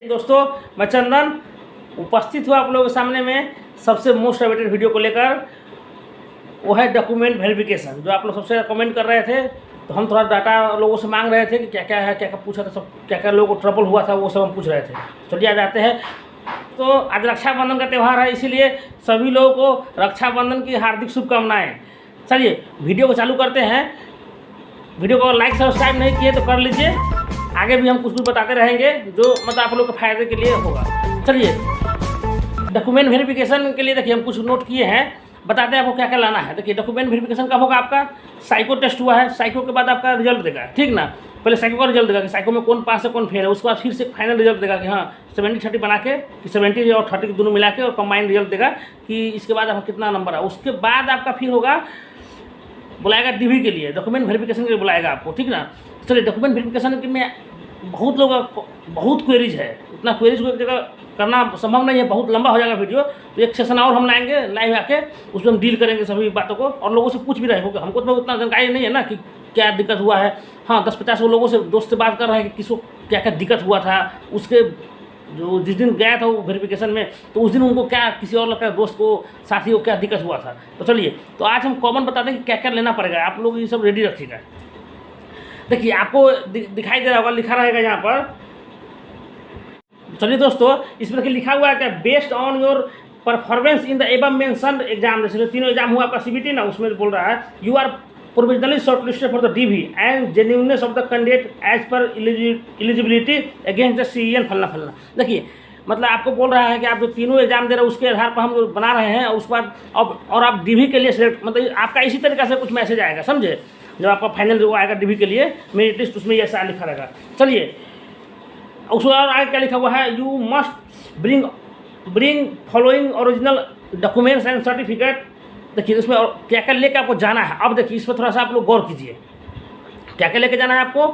दोस्तों, मैं चंदन उपस्थित हुआ आप लोगों के सामने में सबसे मोस्ट अवेटेड वीडियो को लेकर। वो है डॉक्यूमेंट वेरिफिकेशन, जो आप लोग सबसे कमेंट कर रहे थे। तो हम थोड़ा डाटा लोगों से मांग रहे थे कि क्या क्या है, क्या क्या पूछा था, सब क्या क्या लोगों को ट्रबल हुआ था, वो सब हम पूछ रहे थे। चलिए आज आते हैं। तो आज रक्षाबंधन का त्यौहार है, इसीलिए सभी लोगों को रक्षाबंधन की हार्दिक शुभकामनाएँ। चलिए वीडियो को चालू करते हैं। वीडियो को लाइक सब्सक्राइब नहीं किए तो कर लीजिए। आगे भी हम कुछ बताते रहेंगे जो मतलब आप लोग के फायदे के लिए होगा। चलिए डॉक्यूमेंट वेरिफिकेशन के लिए देखिए हम कुछ नोट किए हैं, बताते हैं आपको क्या क्या लाना है। देखिए डॉक्यूमेंट वेरिफिकेशन कब होगा? आपका साइको टेस्ट हुआ है, साइको के बाद आपका रिजल्ट देगा, ठीक ना। पहले साइको का रिजल्ट देगा कि साइको में कौन पास है कौन फेल है। उसके बाद फिर से फाइनल रिजल्ट देगा कि हाँ 70-30 बना के, कि 70 और 30 दोनों मिला के और कंबाइंड रिजल्ट देगा कि इसके बाद आपका कितना नंबर है। उसके बाद आपका फिर होगा, बुलाएगा डीवी के लिए, डॉक्यूमेंट वेरिफिकेशन के लिए बुलाएगा आपको, ठीक ना। चलिए डॉक्यूमेंट वेरिफिकेशन में बहुत लोग बहुत क्वेरीज है, उतना क्वेरीज को एक जगह करना संभव नहीं है, बहुत लंबा हो जाएगा वीडियो। तो एक सेशन और हम लाएंगे लाइव आके, उसमें हम डील करेंगे सभी बातों को और लोगों से पूछ भी रहे होंगे। हमको तो उतना जानकारी नहीं है ना कि क्या दिक्कत हुआ है। हाँ 10-50 लोगों से दोस्त से बात कर रहे हैं कि किसको क्या क्या दिक्कत हुआ था, उसके जो जिस दिन गया था वो वेरिफिकेशन में, तो उस दिन उनको क्या किसी और लड़का दोस्त को साथी को क्या दिक्कत हुआ था। तो चलिए तो आज हम कॉमन बताते हैं कि क्या क्या लेना पड़ेगा। आप लोग ये सब रेडी रखिएगा। देखिए आपको दिखाई दे रहा होगा, लिखा रहेगा यहाँ पर। चलिए दोस्तों, इस पर लिखा हुआ है क्या, based on your performance in the above mentioned exam. जैसे तीनों एग्जाम हुआ आपका सीबीटी ना, उसमें बोल रहा है you are provisionally shortlisted for the DV and genuineness of the candidate as per eligibility against the CEN फलना फलना। देखिए मतलब आपको बोल रहा है कि आप जो तीनों एग्जाम दे रहे हैं उसके आधार पर हम जो बना रहे हैं, उसके बाद अब और आप डीवी के लिए सिलेक्ट, मतलब आपका इसी तरीके से कुछ मैसेज आएगा, समझे। जब आपका फाइनल जो आएगा डीवी के लिए मेरिट लिस्ट, उसमें ऐसा लिखा रहेगा। चलिए उसके बाद आगे क्या लिखा हुआ है, you must bring following original documents and certificate. देखिए इसमें और क्या क्या लेके आपको जाना है। अब देखिए इस पर थोड़ा सा आप लोग गौर कीजिए, क्या क्या लेके जाना है आपको।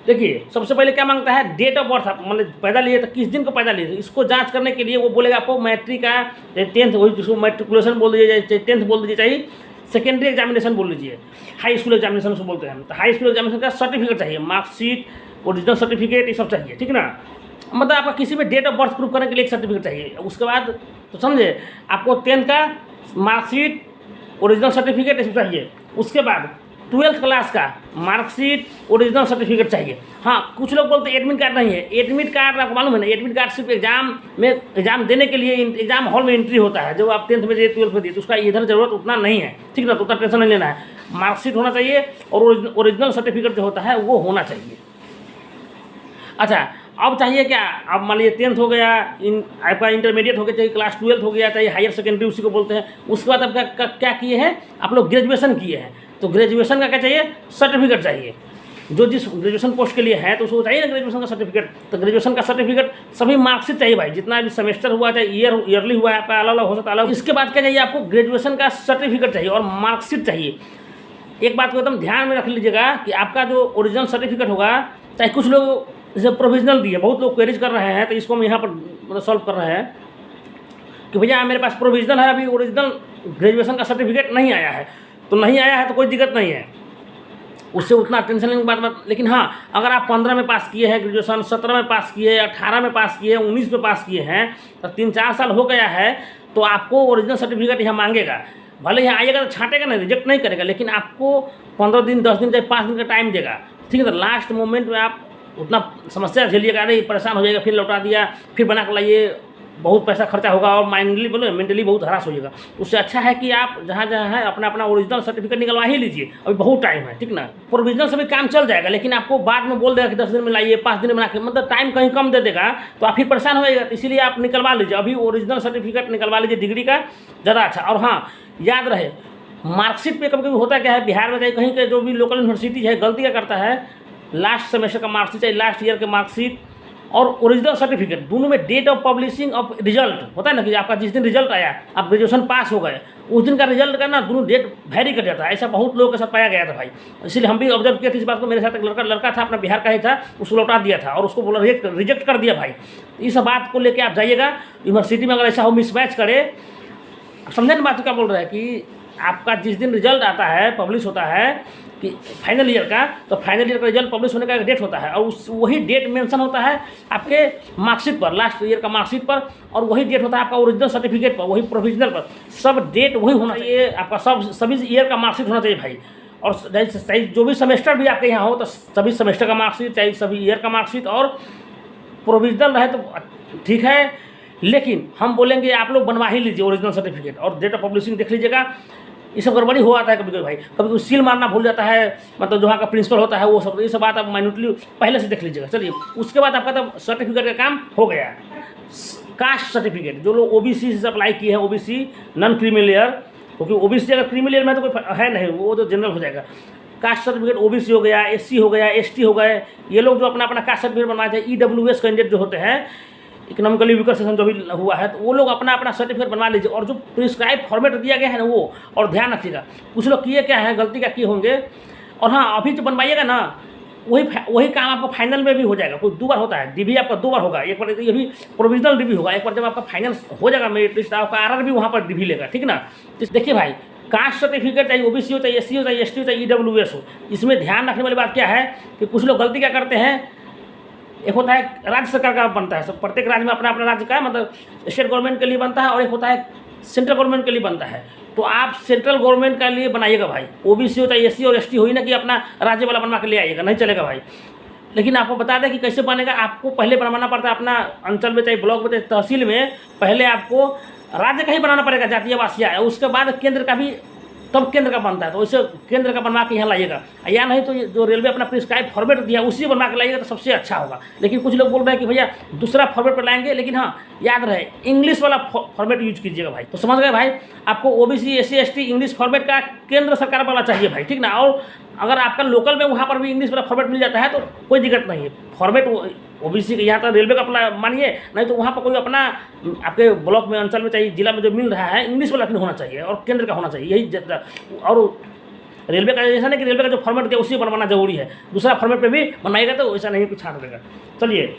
देखिए सबसे पहले क्या मांगता है, डेट ऑफ बर्थ। आप मतलब पैदा लिए तो किस दिन को पैदा लिए, इसको जांच करने के लिए वो बोलेगा आपको मैट्रिक का 10th, वही जिसको मैट्रिकुलेशन बोल दीजिए, चाहे 10th बोल दीजिए, चाहे सेकेंडरी एग्जामिनेशन बोल लीजिए, हाई स्कूल एग्जामिनेशन उसको बोलते हैं। तो हाई स्कूल एग्जामिनेशन का सर्टिफिकेट चाहिए, मार्कशीट, ओरिजिनल सर्टिफिकेट, ये सब चाहिए, ठीक ना। मतलब आपका किसी भी डेट ऑफ बर्थ प्रूफ करने के लिए एक सर्टिफिकेट चाहिए। उसके बाद तो समझे आपको 10th का मार्कशीट, ओरिजिनल सर्टिफिकेट ये सब चाहिए। उसके बाद 12th क्लास का मार्कशीट, ओरिजिनल सर्टिफिकेट चाहिए। हाँ कुछ लोग बोलते हैं एडमिट कार्ड नहीं है। एडमिट कार्ड आपको मालूम है ना, एडमिट कार्ड सिर्फ एग्जाम देने के लिए एग्जाम हॉल में एंट्री होता है। जो आप 10th में दिए 12th में दिए, तो उसका इधर जरूरत उतना नहीं है, ठीक ना। तो उतना टेंशन नहीं लेना है। मार्कशीट होना चाहिए और ओरिजिनल सर्टिफिकेट जो होता है वो होना चाहिए। अच्छा अब चाहिए क्या, अब मान लीजिए 10th हो गया, आपका इंटरमीडिएट हो गया, चाहे क्लास 12th हो गया, चाहे हायर सेकेंडरी उसी को बोलते हैं। उसके बाद आप क्या किए हैं, आप लोग ग्रेजुएशन किए हैं, तो ग्रेजुएशन का क्या चाहिए, सर्टिफिकेट चाहिए। जो जिस ग्रेजुएशन पोस्ट के लिए है तो उसको चाहिए ना ग्रेजुएशन का सर्टिफिकेट। तो ग्रेजुएशन का सर्टिफिकेट सभी मार्कशीट चाहिए भाई, जितना भी सेमेस्टर हुआ चाहे ईयरली हुआ है आपका, अलग अलग हो सकता है अलग। इसके बाद क्या चाहिए आपको, ग्रेजुएशन का सर्टिफिकेट चाहिए और मार्कशीट चाहिए। एक बात को एकदम ध्यान में रख लीजिएगा कि आपका जो ओरिजिनल सर्टिफिकेट होगा, चाहे कुछ लोग जैसे प्रोविजनल दिए, बहुत लोग क्वेरीज कर रहे हैं, तो इसको हम यहाँ पर मतलब सॉल्व कर रहे हैं कि भैया मेरे पास प्रोविजनल है, अभी ओरिजिनल ग्रेजुएशन का सर्टिफिकेट नहीं आया है। तो नहीं आया है तो कोई दिक्कत नहीं है, उससे उतना टेंशन लेने की बात मत। लेकिन हाँ अगर आप 15 में पास किए हैं ग्रेजुएशन, 17 में पास किए, 18 में पास किए, 19 में पास किए हैं, तो 3-4 साल हो गया है, तो आपको ओरिजिनल सर्टिफिकेट यहाँ मांगेगा। भले यहाँ आइएगा तो छाँटेगा नहीं, रिजेक्ट नहीं करेगा, लेकिन आपको 15 दिन, 10 दिन, चाहे 5 दिन का टाइम देगा, ठीक है। तो लास्ट मोमेंट में आप उतना समस्या झेलिएगा, अरे परेशान हो जाएगा, फिर लौटा दिया, फिर बना कर लाइए, बहुत पैसा खर्चा होगा और माइंडली बोलो मेंटली बहुत हरास होइएगा। उससे अच्छा है कि आप जहाँ जहाँ है अपना अपना ओरिजिनल सर्टिफिकेट निकलवा ही लीजिए, अभी बहुत टाइम है, ठीक ना। प्रोविजनल से भी काम चल जाएगा, लेकिन आपको बाद में बोल देगा कि 10 दिन में लाइए, 5 दिन में बना के, मतलब टाइम कहीं कम दे देगा, तो आप फिर परेशान होइएगा। तो इसीलिए आप निकलवा लीजिए, अभी ओरिजिनल सर्टिफिकेट निकलवा लीजिए डिग्री का, ज़्यादा अच्छा। और हाँ याद रहे, मार्कशीट पे कभी कभी होता क्या है, बिहार में चाहे कहीं के जो भी लोकल यूनिवर्सिटी है गलती क्या करता है, लास्ट सेमेस्टर का मार्कशीट चाहे लास्ट ईयर के मार्कशीट और ओरिजिनल सर्टिफिकेट दोनों में date of publishing of result होता है ना, कि आपका जिस दिन रिजल्ट आया, आप ग्रेजुएशन पास हो गए, उस दिन का रिजल्ट का ना दोनों डेट वेरी कर जाता है। ऐसा बहुत लोगों के साथ पाया गया था भाई, इसलिए हम भी ऑब्जर्व किए थे इस बात को। मेरे साथ एक लड़का था, अपना बिहार का ही था, उसको लौटा दिया था और उसको बोला रिजेक्ट कर दिया भाई। इस बात को लेकर आप जाइएगा यूनिवर्सिटी में, अगर ऐसा हो मिसमैच करे, समझे ना बात क्या बोल रहा है कि आपका जिस दिन रिजल्ट आता है, पब्लिश होता है, कि फाइनल ईयर का, तो फाइनल ईयर का रिजल्ट पब्लिश होने का एक डेट होता है और उस वही डेट मेंशन होता है आपके मार्कशीट पर, लास्ट ईयर का मार्कशीट पर, और वही डेट होता है आपका ओरिजिनल सर्टिफिकेट पर, वही प्रोविजनल पर, सब डेट वही होना चाहिए आपका, सभी ईयर का मार्कशीट होना चाहिए भाई। और चाहे जो भी सेमेस्टर भी आपके यहाँ हो तो सभी सेमेस्टर का मार्कशीट, चाहे सभी ईयर का मार्कशीट, और प्रोविजनल रहे तो ठीक है, लेकिन हम बोलेंगे आप लोग बनवा ही लीजिए ओरिजिनल सर्टिफिकेट, और डेट ऑफ पब्लिशिंग देख लीजिएगा। ये सब गड़बड़ी हो आता है कभी कभी भाई, कभी कभी सील मारना भूल जाता है, मतलब जो वहाँ का प्रिंसिपल होता है वो सब, ये सब बात आप माइन्यूटली पहले से देख लीजिएगा। चलिए, उसके बाद आपका तो सर्टिफिकेट का काम हो गया। कास्ट सर्टिफिकेट, जो लोग ओबीसी से अप्लाई किए हैं, ओबीसी नॉन क्रीमी लेयर, क्योंकि ओबीसी अगर क्रीमी लेयर में तो कोई है नहीं, वो तो जनरल हो जाएगा। कास्ट सर्टिफिकेट ओबीसी हो गया, एससी हो गया, एसटी हो गए, ये लोग जो अपना कास्ट सर्टिफिकेट बनवाए थे, ईडब्ल्यूएस कैंडिडेट जो होते हैं, इकोनॉमिकली वीकर सेक्शन जो भी हुआ है, तो वो लोग अपना सर्टिफिकेट बनवा लीजिए, और जो प्रिस्क्राइब फॉर्मेट दिया गया है ना वो, और ध्यान रखिएगा कुछ लोग किए क्या है, गलती क्या किए होंगे। और हाँ, अभी जो बनवाइएगा ना वही काम आपका फाइनल में भी हो जाएगा। कोई 2 बार होता है, डीबी आपका 2 बार होगा, एक बार ये भी प्रोविजनल डीबी होगा, एक बार जब आपका फाइनल हो जाएगा मेरिट लिस्ट, आपका आरआर भी वहाँ पर डीबी लेगा, ठीक ना। देखिए भाई, कास्ट सर्टिफिकेट चाहे ओबीसी हो, चाहे एससी हो, चाहे एसटी हो, चाहे ईडब्ल्यूएस हो, इसमें ध्यान रखने वाली बात क्या है कि कुछ लोग गलती क्या करते हैं, एक होता है राज्य सरकार का बनता है, सब प्रत्येक राज्य में अपना अपना राज्य का मतलब स्टेट गवर्नमेंट के लिए बनता है, और एक होता है सेंट्रल गवर्नमेंट के लिए बनता है। तो आप सेंट्रल गवर्नमेंट के लिए बनाइएगा भाई, ओबीसी हो चाहे एससी और एसटी हो ही ना कि अपना राज्य वाला बनवा के ले आइएगा, नहीं चलेगा भाई। लेकिन आपको बता दें कि कैसे बनेगा, आपको पहले बनवाना पड़ता है अपना अंचल में, चाहे ब्लॉक में, चाहे तहसील में, पहले आपको राज्य का ही बनाना पड़ेगा, जातीय वासिया, उसके बाद केंद्र का भी, तब केंद्र का बनता है। तो वैसे केंद्र का बनवा के यहाँ लाइएगा, या नहीं तो जो रेलवे अपना प्रिस्क्राइब फॉर्मेट दिया उसी बनवा के लाइएगा तो सबसे अच्छा होगा। लेकिन कुछ लोग बोल रहे हैं कि भैया दूसरा फॉर्मेट पर लाएंगे, लेकिन हाँ याद रहे इंग्लिश वाला फॉर्मेट यूज कीजिएगा भाई। तो समझ गए भाई, आपको OBC SC ST English format का केंद्र सरकार वाला चाहिए भाई, ठीक ना। और अगर आपका लोकल में वहाँ पर भी इंग्लिश वाला फॉर्मेट मिल जाता है तो कोई दिक्कत नहीं है। फॉर्मेट ओबीसी के यहाँ तो रेलवे का अपना मानिए, नहीं तो वहाँ पर कोई अपना आपके ब्लॉक में, अंचल में, चाहिए जिला में जो मिल रहा है इंग्लिश वाला होना चाहिए और केंद्र का होना चाहिए, यही। और रेलवे का ऐसा नहीं कि रेलवे का जो फॉर्मेट दिया उसी बनवाना जरूरी है, दूसरा फॉर्मेट पे भी बनवाएगा तो ऐसा नहीं कुछ छाट देगा। चलिए,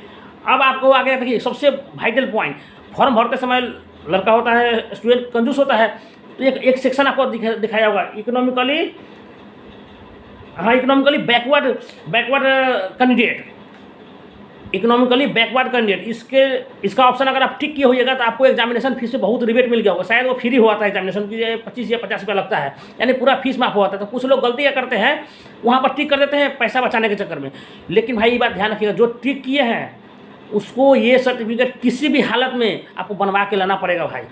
अब आपको आगे देखिए सबसे वाइटल पॉइंट, फॉर्म भरते समय लड़का होता है, स्टूडेंट कंजूस होता है, तो एक सेक्शन आपको दिखाया होगा इकोनॉमिकली, हाँ economically backward candidate, economically backward candidate, इसका ऑप्शन अगर आप टिक किए होइएगा तो आपको एग्जामिनेशन फीस से बहुत रिबेट मिल गया होगा, शायद वो फ्री हुआ था एग्जामिनेशन की, 25 या 50 रुपया लगता है, यानी पूरा फीस माफ हुआ था। तो कुछ लोग गलती क्या करते हैं, वहाँ पर टिक कर देते हैं पैसा बचाने के चक्कर में। लेकिन भाई ये बात ध्यान रखिएगा, जो टिक किए हैं उसको ये सर्टिफिकेट किसी भी हालत में आपको बनवा के लाना पड़ेगा भाई।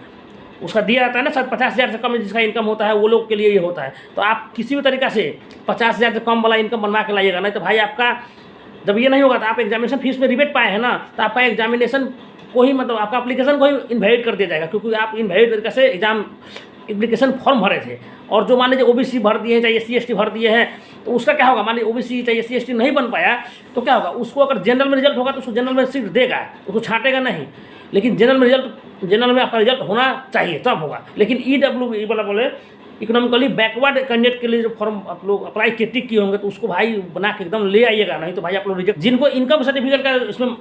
उसका दिया जाता है ना, शायद 50,000 से कम जिसका इनकम होता है वो लोग के लिए ये होता है। तो आप किसी भी तरीक़ा से 50,000 से कम वाला इनकम बनवा के लाइएगा, नहीं तो भाई आपका जब ये नहीं होगा तो आप एग्जामिनेशन फीस में रिबेट पाए हैं ना, तो आपका एग्जामिनेशन को ही मतलब आपका एप्लीकेशन को ही इनवैलिड कर दिया जाएगा, क्योंकि आप इनवैलिड तरीके से एग्जाम एप्लीकेशन फॉर्म भरे थे। और जो मान लीजिए ओबीसी भर दिए हैं, चाहे एससी एसटी भर दिए हैं, तो उसका क्या होगा, मान लीजिए ओबीसी चाहे एससी एसटी नहीं बन पाया तो क्या होगा, उसको अगर जनरल में रिजल्ट होगा तो उसको जनरल में सीट देगा, उसको छांटेगा नहीं। लेकिन जनरल में आपका रिजल्ट होना चाहिए तब होगा। लेकिन ईडब्ल्यू वाला बोले इकोनॉमिकली बैकवर्ड कैंडिडेट के लिए जो फॉर्म आप लोग अप्लाई के टिक किए होंगे तो उसको भाई बना के एकदम ले आइएगा, नहीं तो भाई आप लोग रिजेक्ट। जिनको इनकम सर्टिफिकेट का इसमें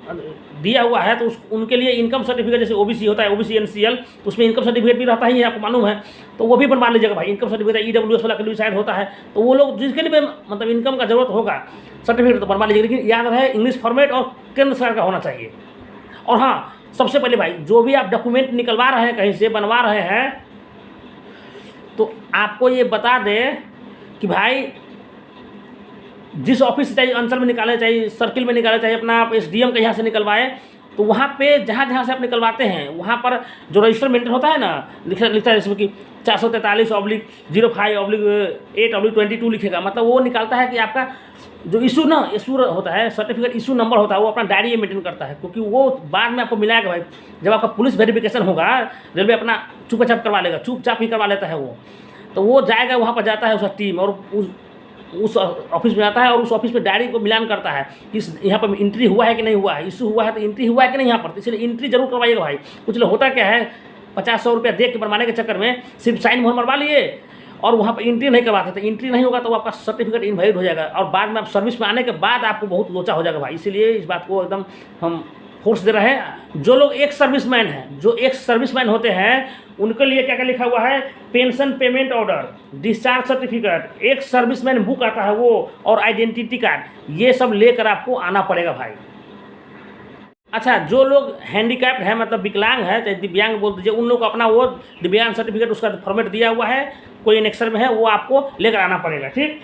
दिया हुआ है तो उनके लिए इनकम सर्टिफिकेट, जैसे ओबीसी होता है ओबीसी एनसीएल, तो उसमें इनकम सर्टिफिकेट भी रहता ही है, आपको मालूम है, तो वो भी बनवा लीजिएगा भाई। इनकम सर्टिफिकेट ईडब्ल्यूएस वाला के लिए शायद होता है, तो वो लोग जिसके लिए मतलब इनकम का जरूरत होगा सर्टिफिकेट तो बनवा लीजिएगा। लेकिन याद रहे इंग्लिश फॉर्मेट और केंद्र सरकार का होना चाहिए। और हाँ, सबसे पहले भाई जो भी आप डॉक्यूमेंट निकलवा रहे हैं, कहीं से बनवा रहे हैं, तो आपको ये बता दें कि भाई जिस ऑफिस से चाहे अंचल में निकाले, चाहे सर्किल में निकाले, चाहे अपना आप एसडीएम के यहाँ से निकलवाएं, तो वहाँ पे जहाँ से आप निकलवाते हैं वहाँ पर जो रजिस्टर मेंटेन होता है ना, लिखता है जिसमें कि 443/05/8/22 लिखेगा, मतलब वो निकालता है कि आपका जो इशू होता है, सर्टिफिकेट इशू नंबर होता है, वो अपना डायरी में मेंटेन करता है, क्योंकि वो बाद में आपको मिलाएगा भाई। जब आपका पुलिस वेरिफिकेशन होगा, रेलवे अपना चुपचाप करवा लेगा, चुपचाप ही करवा लेता है वो, तो वो जाएगा वहाँ पर, जाता है उसका टीम और उस ऑफिस में आता है और उस ऑफिस में डायरी को मिलान करता है कि यहाँ पर एंट्री हुआ है कि नहीं हुआ है, इशू हुआ है तो एंट्री हुआ है कि नहीं यहाँ पर, तो इसलिए एंट्री जरूर करवाइएगा भाई। कुछ लोग होता क्या है, 50-100 रुपया दे के बनवाने के चक्कर में सिर्फ साइन मोहर मरवा लिए और वहाँ पर एंट्री नहीं करवाते, तो एंट्री नहीं होगा तो आपका सर्टिफिकेट इनवैलिड हो जाएगा और बाद में आप सर्विस में आने के बाद आपको बहुत लोचा हो जाएगा भाई। इसीलिए इस बात को एकदम हम फोर्स दे रहे हैं। जो लोग एक्स सर्विसमैन हैं, जो एक्स सर्विसमैन होते हैं, उनके लिए क्या क्या लिखा हुआ है, pension payment order, discharge certificate, एक सर्विसमैन बुक आता है वो, और आइडेंटिटी कार्ड, ये सब लेकर आपको आना पड़ेगा भाई। अच्छा, जो लोग हैंडीकैप्ड है, मतलब विकलांग है, चाहे दिव्यांग बोल दीजिए, उन लोग को अपना वो दिव्यांग सर्टिफिकेट, उसका फॉर्मेट दिया हुआ है, कोई एनेक्सर में है, वो आपको लेकर आना पड़ेगा, ठीक।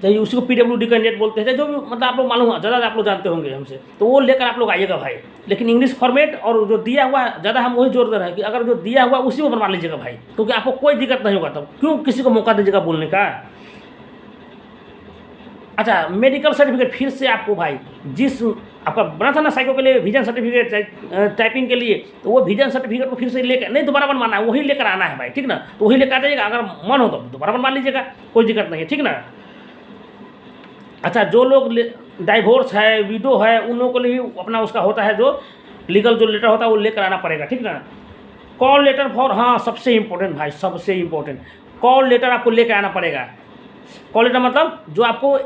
चाहे उसी को PWD कैंडिडेट बोलते हैं, जो भी मतलब आप लोग मालूम है, ज़्यादा आप लोग जानते होंगे हमसे, तो वो लेकर आप लोग आइएगा भाई। लेकिन इंग्लिश फॉर्मेट और जो दिया हुआ है, ज़्यादा हम वही जोर दे रहे हैं कि अगर जो दिया हुआ उसी को बनवा लीजिएगा भाई, क्योंकि आपको कोई दिक्कत नहीं होगा। तब क्यों किसी को मौका दीजिएगा बोलने का। अच्छा, मेडिकल सर्टिफिकेट फिर से आपको भाई, जिस आपका बना था ना साइको के लिए विजन सर्टिफिकेट टाइपिंग के लिए, तो वो विजन सर्टिफिकेट को फिर से लेकर नहीं दोबारा बनवाना है, वही लेकर आना है भाई, ठीक ना। तो वही लेकर आ जाइएगा, अगर मन हो तो दोबारा बनवा लीजिएगा, कोई दिक्कत नहीं है, ठीक ना। अच्छा, जो लोग डाइवोर्स है, विडो है, उन लोगों के लिए अपना उसका होता है जो लीगल जो लेटर होता है वो लेकर आना पड़ेगा, ठीक ना। कॉल लेटर फॉर, हाँ सबसे इम्पोर्टेंट भाई, सबसे इम्पोर्टेंट कॉल लेटर आपको लेकर आना पड़ेगा। कॉल लेटर मतलब जो आपको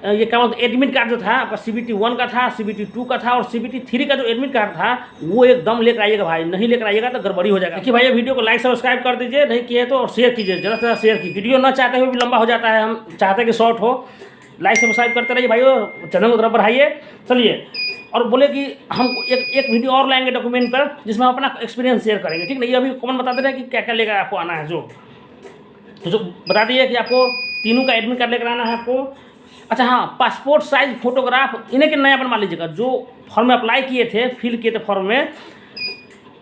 ये क्या बोलते, एडमिट कार्ड जो था आपका CBT 1 का था, CBT 2 का था और CBT 3 का जो एडमिट कार्ड था, वो एकदम लेकर आइएगा भाई। नहीं लेकर आइएगा तो गड़बड़ी हो जाएगा। देखिए भाई, वीडियो को लाइक सब्सक्राइब कर दीजिए, नहीं किए तो, और शेयर कीजिए, ज़्यादा से ज़्यादा शेयर कीजिए। वीडियो ना चाहते हुए भी लंबा हो जाता है, हम चाहते हैं कि शॉर्ट हो। लाइक सब्सक्राइब करते रहिए भाइयों, चैनल को तरफ बढ़ाइए। चलिए, और बोले कि हम एक वीडियो और लाएंगे डॉक्यूमेंट पर, जिसमें हम अपना एक्सपीरियंस शेयर करेंगे, ठीक नहीं। ये अभी कमेंट बता दे रहे हैं कि क्या क्या लेकर आपको आना है, जो बता दिए कि आपको तीनों का एडमिट कार्ड लेकर आना है आपको। अच्छा हाँ, पासपोर्ट साइज फोटोग्राफ इन्हें के नया बनवा लीजिएगा। जो फॉर्म में अप्लाई किए थे, फिल किए थे फॉर्म में,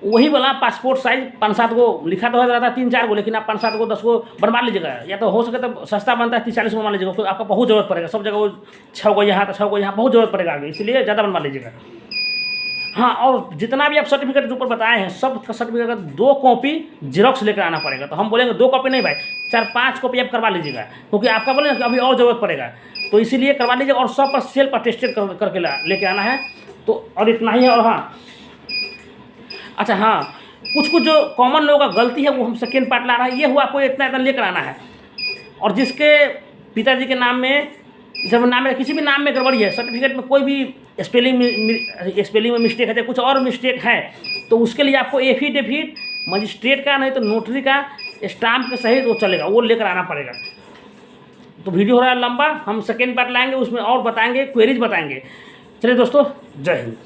वही वाला पासपोर्ट साइज 5-7 को लिखा तो है, 3-4 को, लेकिन आप 5-7 को 10 को बनवा लीजिएगा। या तो हो सके तो सस्ता बनता है 30-40 को बनवा लीजिएगा, तो आपका बहुत जरूरत पड़ेगा। सब जगह वो 6 को यहाँ तो 6 को यहाँ, बहुत जरूरत पड़ेगा आगे, इसलिए ज़्यादा बनवा लीजिएगा। हाँ, और जितना भी आप सर्टिफिकेट जो ऊपर बताए हैं, सब सर्टिफिकेट का 2 कॉपी जीरोक्स लेकर आना पड़ेगा। तो हम बोलेंगे 2 कॉपी नहीं भाई, 4-5 कॉपी आप करवा लीजिएगा, क्योंकि आपका बोले कि अभी और ज़रूरत पड़ेगा, तो इसीलिए करवा लीजिएगा। और सब पर सेल्फ अटेस्टेड करके लेके आना है। तो और इतना ही है। और हाँ, अच्छा हाँ, कुछ जो कॉमन लोगों का गलती है वो हम सेकेंड पार्ट ला रहा है, ये हुआ आपको इतना लेकर आना है। और जिसके पिताजी के नाम में, जब नाम में किसी भी नाम में गड़बड़ी है, सर्टिफिकेट में कोई भी स्पेलिंग में मिस्टेक है, कुछ और मिस्टेक है, तो उसके लिए आपको एफिडेविट मजिस्ट्रेट का, नहीं तो नोटरी का स्टाम्प के सहित वो चलेगा, वो लेकर आना पड़ेगा। तो वीडियो हो रहा है लंबा, हम सेकेंड पार्ट लाएंगे, उसमें और बताएंगे, क्वेरीज बताएंगे। चलिए दोस्तों, जय हिंद।